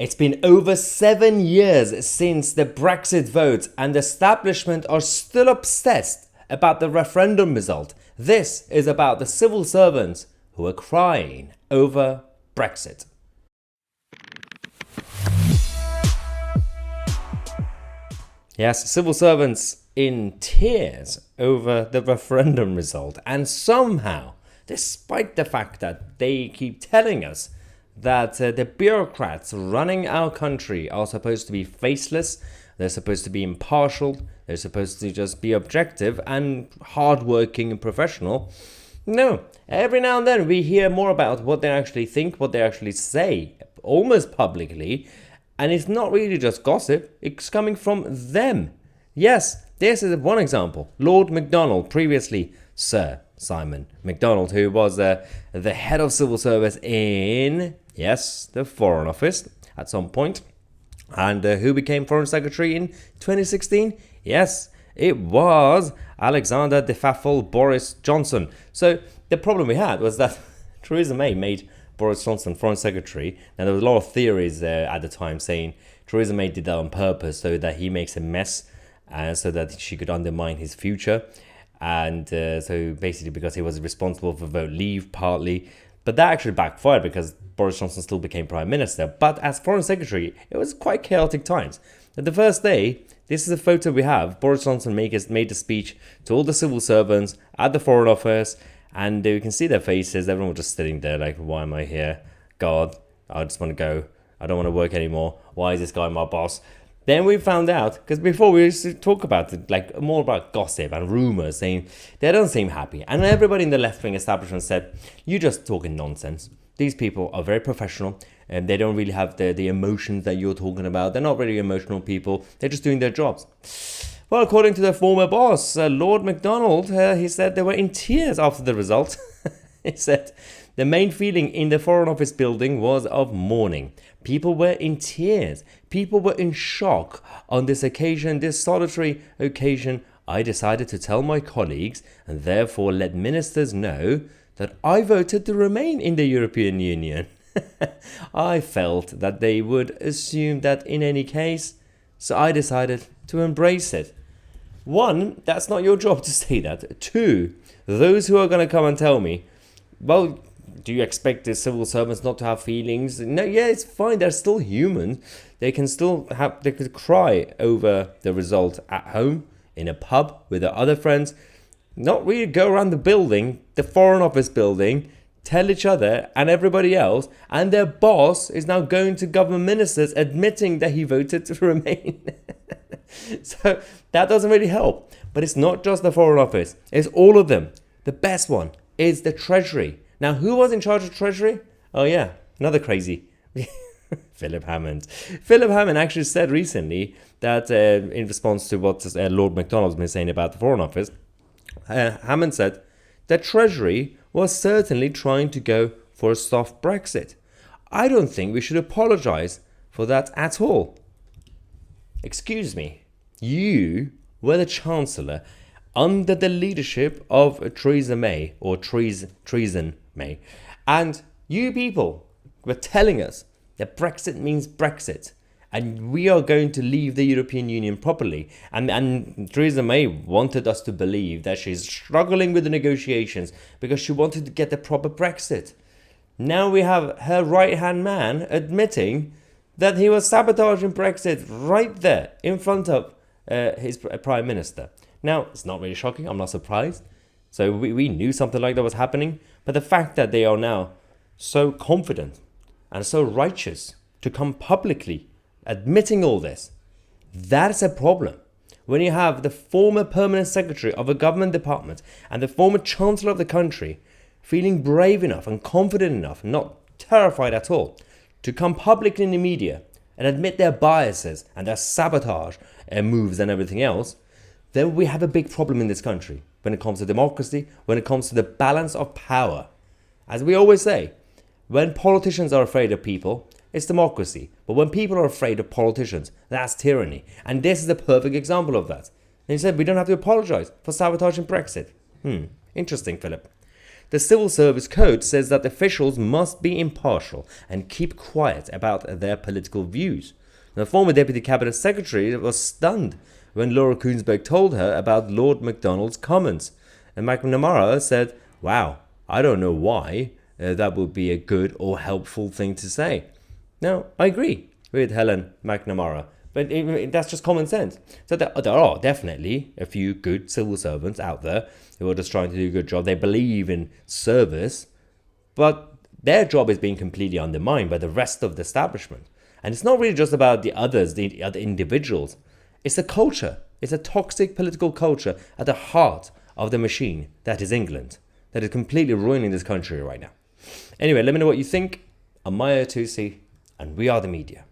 It's been over 7 years since the Brexit vote, and the establishment are still obsessed about the referendum result. This is about the civil servants who are crying over Brexit. Yes, civil servants in tears over the referendum result, and somehow, despite the fact that they keep telling us that the bureaucrats running our country are supposed to be faceless, they're supposed to be impartial, they're supposed to just be objective and hardworking and professional. No, every now and then we hear more about what they actually think, what they actually say, almost publicly, and it's not really just gossip, it's coming from them. Yes, this is one example. Lord MacDonald, previously Sir Simon MacDonald, who was the head of civil service in, yes, the Foreign Office at some point, and who became Foreign Secretary in 2016? Yes, it was Alexander de Facto Boris Johnson. So the problem we had was that Theresa May made Boris Johnson Foreign Secretary, and there was a lot of theories at the time saying Theresa May did that on purpose so that he makes a mess, and so that she could undermine his future. And so basically because he was responsible for vote leave partly. But that actually backfired because Boris Johnson still became Prime Minister. But as Foreign Secretary, it was quite chaotic times. At the first day, this is a photo we have. Boris Johnson made a speech to all the civil servants at the Foreign Office. And you can see their faces. Everyone was just sitting there like, why am I here? God, I just want to go. I don't want to work anymore. Why is this guy my boss? Then we found out, because before we used to talk about it, like more about gossip and rumors, saying they don't seem happy. And everybody in the left-wing establishment said, you're just talking nonsense. These people are very professional and they don't really have the emotions that you're talking about. They're not really emotional people. They're just doing their jobs. Well, according to their former boss, Lord MacDonald, he said they were in tears after the result. He said the main feeling in the Foreign Office building was of mourning. People were in tears. People were in shock. On this occasion, this solitary occasion, I decided to tell my colleagues and therefore let ministers know that I voted to remain in the European Union. I felt that they would assume that in any case, so I decided to embrace it. One, that's not your job to say that. Two, those who are going to come and tell me, well, do you expect the civil servants not to have feelings? No, yeah, it's fine. They're still human. They could cry over the result at home, in a pub with their other friends. Not really go around the building, the Foreign Office building, tell each other and everybody else, and their boss is now going to government ministers admitting that he voted to remain. So that doesn't really help. But it's not just the Foreign Office. It's all of them. The best one is the Treasury. Now, who was in charge of Treasury? Oh yeah, another crazy. Philip Hammond. Philip Hammond actually said recently that in response to what Lord MacDonald's been saying about the Foreign Office, Hammond said the Treasury was certainly trying to go for a soft Brexit. I don't think we should apologise for that at all. Excuse me, you were the Chancellor under the leadership of Theresa May, or Treason May, and you people were telling us that Brexit means Brexit, and we are going to leave the European Union properly. And Theresa May wanted us to believe that she's struggling with the negotiations because she wanted to get the proper Brexit. Now we have her right-hand man admitting that he was sabotaging Brexit right there in front of his Prime Minister. Now, it's not really shocking. I'm not surprised. So we knew something like that was happening. But the fact that they are now so confident and so righteous to come publicly admitting all this, that's a problem. When you have the former permanent secretary of a government department and the former chancellor of the country feeling brave enough and confident enough, not terrified at all, to come publicly in the media and admit their biases and their sabotage moves and everything else, then we have a big problem in this country when it comes to democracy, when it comes to the balance of power. As we always say, when politicians are afraid of people, it's democracy. But when people are afraid of politicians, that's tyranny. And this is a perfect example of that. And he said we don't have to apologise for sabotaging Brexit. Interesting, Philip. The Civil Service Code says that officials must be impartial and keep quiet about their political views. The former Deputy Cabinet Secretary was stunned when Laura Kuenssberg told her about Lord MacDonald's comments. And McNamara said, "Wow, I don't know why that would be a good or helpful thing to say." Now, I agree with Helen McNamara, but that's just common sense. So there are definitely a few good civil servants out there who are just trying to do a good job. They believe in service, but their job is being completely undermined by the rest of the establishment. And it's not really just about the others, the other individuals. It's a culture. It's a toxic political culture at the heart of the machine that is England, that is completely ruining this country right now. Anyway, let me know what you think. I'm Maya Tousi, and we are the media.